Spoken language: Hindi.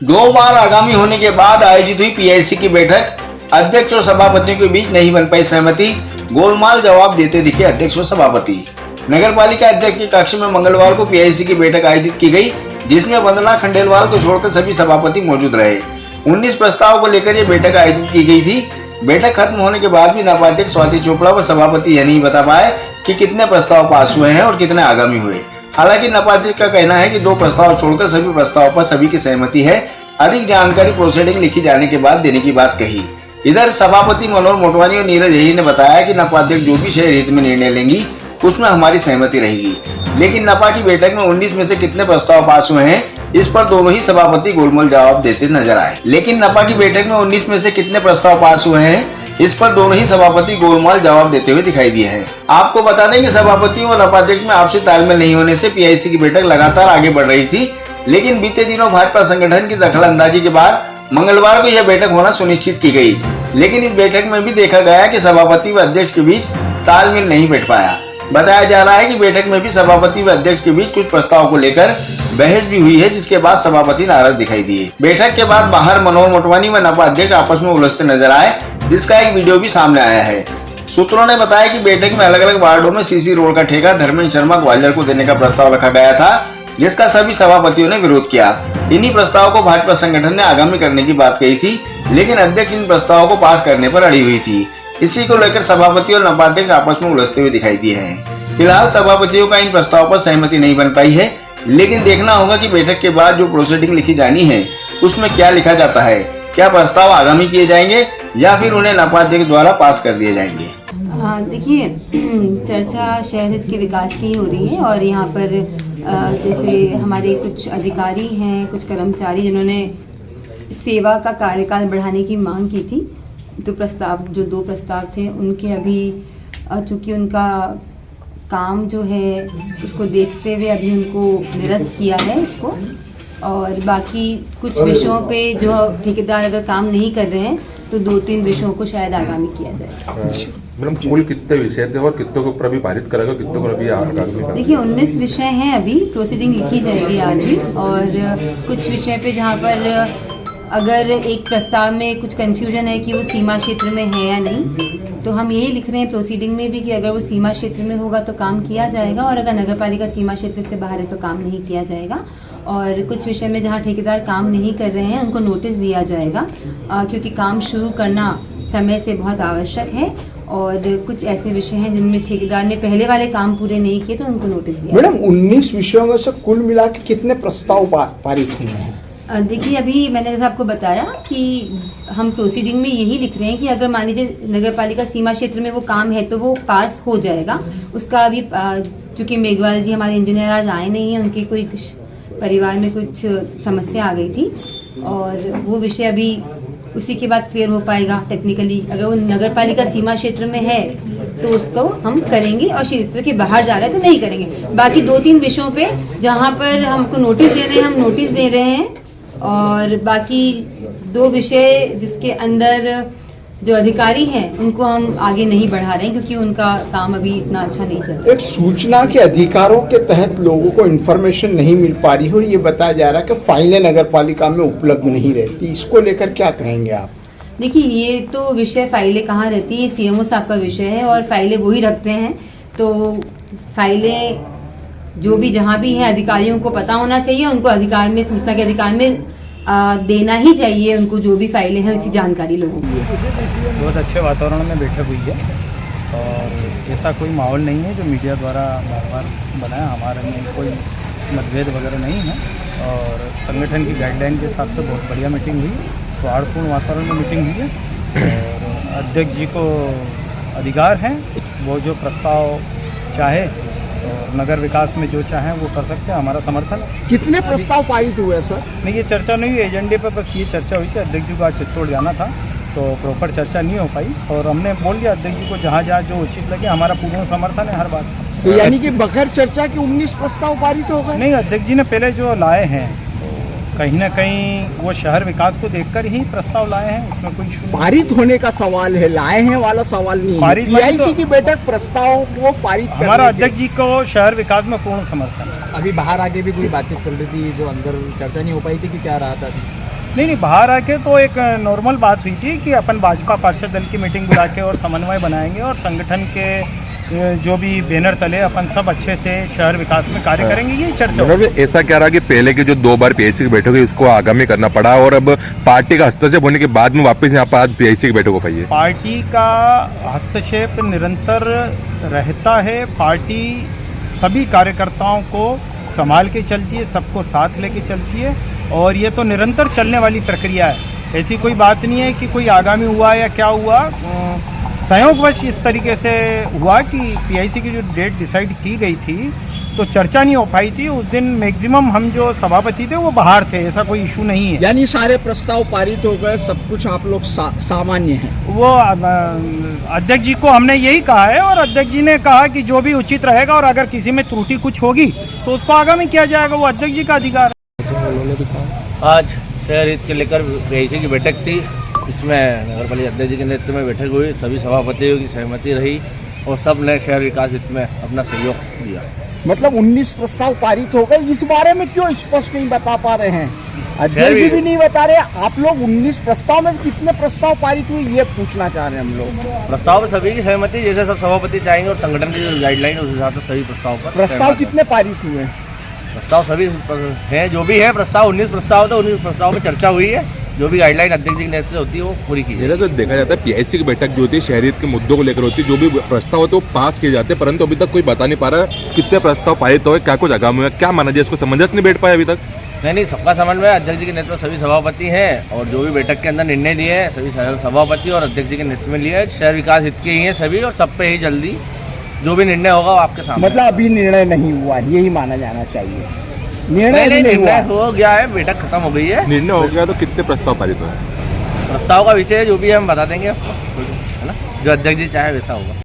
दो बार आगामी होने के बाद आयोजित हुई पीआईसी की बैठक, अध्यक्ष और सभापतियों के बीच नहीं बन पाई सहमति, गोलमाल जवाब देते दिखे अध्यक्ष और सभापति। नगर पालिका अध्यक्ष के कक्ष में मंगलवार को पीआईसी की बैठक आयोजित की गई, जिसमें वंदना खंडेलवाल को छोड़कर सभी सभापति मौजूद रहे। 19 प्रस्ताव को लेकर ये बैठक आयोजित की गई थी। बैठक खत्म होने के बाद भी नपाध्यक्ष स्वाति चोपड़ा व सभापति यह नहीं बता पाए कि कितने प्रस्ताव पास हुए हैं और कितने आगामी हुए। हालांकि नपाध्यक्ष का कहना है कि 2 प्रस्ताव छोड़कर सभी प्रस्ताव पर सभी की सहमति है। अधिक जानकारी प्रोसीडिंग लिखी जाने के बाद देने की बात कही। इधर सभापति मनोहर मोटवानी और नीरज यही ने बताया कि नपाध्यक्ष जो भी शहर हित में निर्णय लेंगी उसमें हमारी सहमति रहेगी, लेकिन नपा की बैठक में 19 में से कितने प्रस्ताव पास हुए हैं इस पर दोनों ही सभापति गोलमाल जवाब देते नजर आए। लेकिन नपा की बैठक में 19 में से कितने प्रस्ताव पास हुए हैं इस पर दोनों ही सभापति गोलमाल जवाब देते हुए दिखाई दिए हैं। आपको बता दें कि सभापतियों और नपाध्यक्ष में आपसी तालमेल नहीं होने से पीआईसी की बैठक लगातार आगे बढ़ रही थी, लेकिन बीते दिनों भाजपा संगठन की दखलंदाजी के बाद मंगलवार को यह बैठक होना सुनिश्चित की गई। लेकिन इस बैठक में भी देखा गया कि सभापति व अध्यक्ष के बीच तालमेल नहीं बैठ पाया। बताया जा रहा है कि बैठक में भी सभापति व अध्यक्ष के बीच कुछ प्रस्ताव को लेकर बहस भी हुई है, जिसके बाद सभापति नाराज दिखाई दिए। बैठक के बाद बाहर मनोहर मोटवानी व नपा अध्यक्ष आपस में उलझते नजर आए, जिसका एक वीडियो भी सामने आया है। सूत्रों ने बताया कि बैठक में अलग अलग वार्डों में सीसी रोड का ठेका धर्मेंद्र शर्मा ग्वालियर को देने का प्रस्ताव रखा गया था, जिसका सभी सभापतियों ने विरोध किया। इन्हीं प्रस्ताव को भाजपा संगठन ने आगामी करने की बात कही थी, लेकिन अध्यक्ष इन प्रस्तावों को पास करने पर अड़ी हुई थी। इसी को लेकर सभापति और नपाध्यक्ष आपस में उलझते हुए दिखाई दिए हैं। फिलहाल सभापतियों का इन प्रस्ताव पर सहमति नहीं बन पाई है, लेकिन देखना होगा कि बैठक के बाद जो प्रोसीडिंग लिखी जानी है उसमें क्या लिखा जाता है। क्या प्रस्ताव आगामी किए जाएंगे या फिर उन्हें नपाध्यक्ष द्वारा पास कर दिए जाएंगे। देखिए, चर्चा शहर हित के विकास की हो रही है और यहाँ पर जैसे हमारे कुछ अधिकारी हैं, कुछ कर्मचारी जिन्होंने सेवा का कार्यकाल बढ़ाने की मांग की थी, तो जो 2 प्रस्ताव थे उनके अभी चूंकि उनका काम जो है उसको देखते हुए अभी उनको निरस्त किया है इसको, और बाकी कुछ विषयों पे जो ठेकेदार अगर काम नहीं कर रहे हैं तो 2-3 विषयों को शायद आगामी किया जाए। मैडम, कुल कितने विषय थे और कितने को अभी पारित करेगा, कितने को अभी आगामी? देखिए, 19 विषय हैं, अभी प्रोसीडिंग लिखी जाएगी आज ही, और कुछ विषय पे जहाँ पर अगर एक प्रस्ताव में कुछ कंफ्यूजन है कि वो सीमा क्षेत्र में है या नहीं, तो हम यही लिख रहे हैं प्रोसीडिंग में भी कि अगर वो सीमा क्षेत्र में होगा तो काम किया जाएगा, और अगर नगरपालिका सीमा क्षेत्र से बाहर है तो काम नहीं किया जाएगा। और कुछ विषय में जहाँ ठेकेदार काम नहीं कर रहे हैं उनको नोटिस दिया जाएगा, क्योंकि काम शुरू करना समय से बहुत आवश्यक है, और कुछ ऐसे विषय हैं जिनमें ठेकेदार ने पहले वाले काम पूरे नहीं किए तो उनको नोटिस दिया। मैडम, 19 विषयों में से कुल मिला के कितने प्रस्ताव पारित हुए हैं? देखिए, अभी मैंने जैसा आपको बताया कि हम प्रोसीडिंग में यही लिख रहे हैं कि अगर मान लीजिए नगरपालिका सीमा क्षेत्र में वो काम है तो वो पास हो जाएगा। उसका अभी चूंकि मेघवाल जी हमारे इंजीनियर आज आए नहीं हैं, उनके कोई परिवार में कुछ समस्या आ गई थी, और वो विषय अभी उसी के बाद क्लियर हो पाएगा टेक्निकली। अगर वो नगरपालिका सीमा क्षेत्र में है तो उसको हम करेंगे, और क्षेत्र के बाहर जा रहा है तो नहीं करेंगे। बाकी 2-3 विषयों पे जहाँ पर हमको नोटिस दे रहे हैं हम नोटिस दे रहे हैं, और बाकी 2 विषय जिसके अंदर जो अधिकारी हैं उनको हम आगे नहीं बढ़ा रहे हैं क्योंकि उनका काम अभी इतना अच्छा नहीं चल रहा। एक सूचना के अधिकारों के तहत लोगों को इन्फॉर्मेशन नहीं मिल पा रही है और ये बताया जा रहा है कि फाइलें नगरपालिका में उपलब्ध नहीं रहती, इसको लेकर क्या कहेंगे आप? देखिए, ये तो विषय फाइलें कहाँ रहती है, सीएमओ साहब का विषय है और फाइलें वो ही रखते हैं। तो फाइलें जो भी जहाँ भी हैं अधिकारियों को पता होना चाहिए, उनको अधिकार में, सूचना के अधिकार में देना ही चाहिए उनको, जो भी फाइलें हैं उसकी जानकारी लोगों को। बहुत अच्छे वातावरण में बैठक हुई है और ऐसा कोई माहौल नहीं है जो मीडिया द्वारा बार बनाया। हमारे में कोई मतभेद वगैरह नहीं है और संगठन की गाइडलाइन के हिसाब से बहुत बढ़िया मीटिंग हुई, सौहार्दपूर्ण वातावरण में मीटिंग हुई है। और अध्यक्ष जी को अधिकार हैं, वो जो प्रस्ताव चाहे और नगर विकास में जो चाहें वो कर सकते हैं, हमारा समर्थन। कितने प्रस्ताव पारित हुए सर? नहीं, ये चर्चा नहीं हुई एजेंडे पर, बस ये चर्चा हुई थी। अध्यक्ष जी को आज चित्तौड़ जाना था तो प्रॉपर चर्चा नहीं हो पाई, और हमने बोल दिया अध्यक्ष जी को जहाँ जहाँ जो उचित लगे, हमारा पूर्ण समर्थन है हर बात। तो यानी कि बगैर चर्चा के 19 प्रस्ताव पारित हो गए? नहीं, अध्यक्ष जी ने पहले जो लाए हैं कहीं ना कहीं वो शहर विकास को देखकर ही प्रस्ताव लाए हैं, उसमें कोई पारित होने का सवाल है, लाए हैं वाला सवाल नहीं है। पीआईसी की बैठक प्रस्ताव को पारित, हमारा अध्यक्ष जी को शहर विकास में पूर्ण समर्थन है। अभी बाहर आगे भी कोई बातचीत चल रही थी जो अंदर चर्चा नहीं हो पाई थी कि क्या रहा था? नहीं, बाहर आके तो एक नॉर्मल बात हुई थी कि अपन भाजपा पार्षद दल की मीटिंग बुला के और समन्वय बनाएंगे और संगठन के जो भी बैनर तले अपन सब अच्छे से शहर विकास में कार्य करेंगे, यही चर्चा हुई। मतलब ऐसा क्या रहा कि पहले के जो 2 बार पीएचसी की बैठक हुई उसको आगामी करना पड़ा और अब पार्टी का हस्तक्षेप होने के बाद में वापस यहाँ पर आज पीएचसी की बैठक हो पाई है? पार्टी का हस्तक्षेप निरंतर रहता है। पार्टी सभी कार्यकर्ताओं को संभाल के चलती है, सबको साथ लेके चलती है और ये तो निरंतर चलने वाली प्रक्रिया है। ऐसी कोई बात नहीं है कि कोई आगामी हुआ या क्या हुआ। संयोगवश इस तरीके से हुआ कि पीआईसी की जो डेट डिसाइड की गई थी तो चर्चा नहीं हो पाई थी। उस दिन मैक्सिमम हम जो सभापति थे वो बाहर थे, ऐसा कोई इशू नहीं है। यानी सारे प्रस्ताव पारित हो गए, सब कुछ आप लोग सामान्य हैं। वो अध्यक्ष जी को हमने यही कहा है और अध्यक्ष जी ने कहा कि जो भी उचित रहेगा और अगर किसी में त्रुटि कुछ होगी तो उसको आगामी किया जाएगा, वो अध्यक्ष जी का अधिकार है। आज शहर हित के लेकर पीआईसी की बैठक थी। इसमें नगरपालिका अध्यक्ष जी के नेतृत्व में बैठक हुई, सभी सभापतियों की सहमति रही और सब ने शहर विकास हित में अपना सहयोग दिया। मतलब 19 प्रस्ताव पारित हो गए, इस बारे में क्यों स्पष्ट नहीं बता पा रहे हैं? अध्यक्ष जी भी नहीं बता रहे। आप लोग 19 प्रस्ताव में कितने प्रस्ताव पारित हुए ये पूछना चाह रहे हैं हम लोग। प्रस्ताव में सभी की सहमति, जैसे सब सभापति चाहेंगे और संगठन की जो गाइडलाइन है उस हिसाब से सभी प्रस्ताव पर प्रस्ताव कितने पारित हुए? प्रस्ताव सभी हैं, जो भी है प्रस्ताव 19 प्रस्ताव तो 19 प्रस्ताव में चर्चा हुई है। जो भी गाइडलाइन अध्यक्ष जी के नेतृत्व होती है वो पूरी की मेरा तो देखा जाता है पीआईसी की बैठक जो होती है शहरियत के मुद्दों को लेकर होती है, जो भी प्रस्ताव होते हैं वो पास किए जाते हैं, परंतु अभी तक कोई बता नहीं पा रहा कितने प्रस्ताव पारित हुए, क्या कुछ आगामी हुआ, क्या माना जाए, इसको समंजस नहीं बैठ पाया अभी तक। नहीं, सबका समन्वय अध्यक्ष जी के नेतृत्व सभी सभापति हैं और जो भी बैठक के अंदर निर्णय लिए हैं सभी सभापति और अध्यक्ष जी के नेतृत्व में लिए हैं। शहर विकास हित के ही हैं सभी और सब पे ही जल्दी जो भी निर्णय होगा वो आपके सामने। मतलब अभी निर्णय नहीं हुआ, यही माना जाना चाहिए। निर्णय हो गया है, बैठक खत्म हो गई है। निर्णय हो गया तो कितने प्रस्ताव पारित हुए? प्रस्ताव का विषय जो भी है हम बता देंगे आपको, है ना, जो अध्यक्ष जी चाहे वैसा होगा।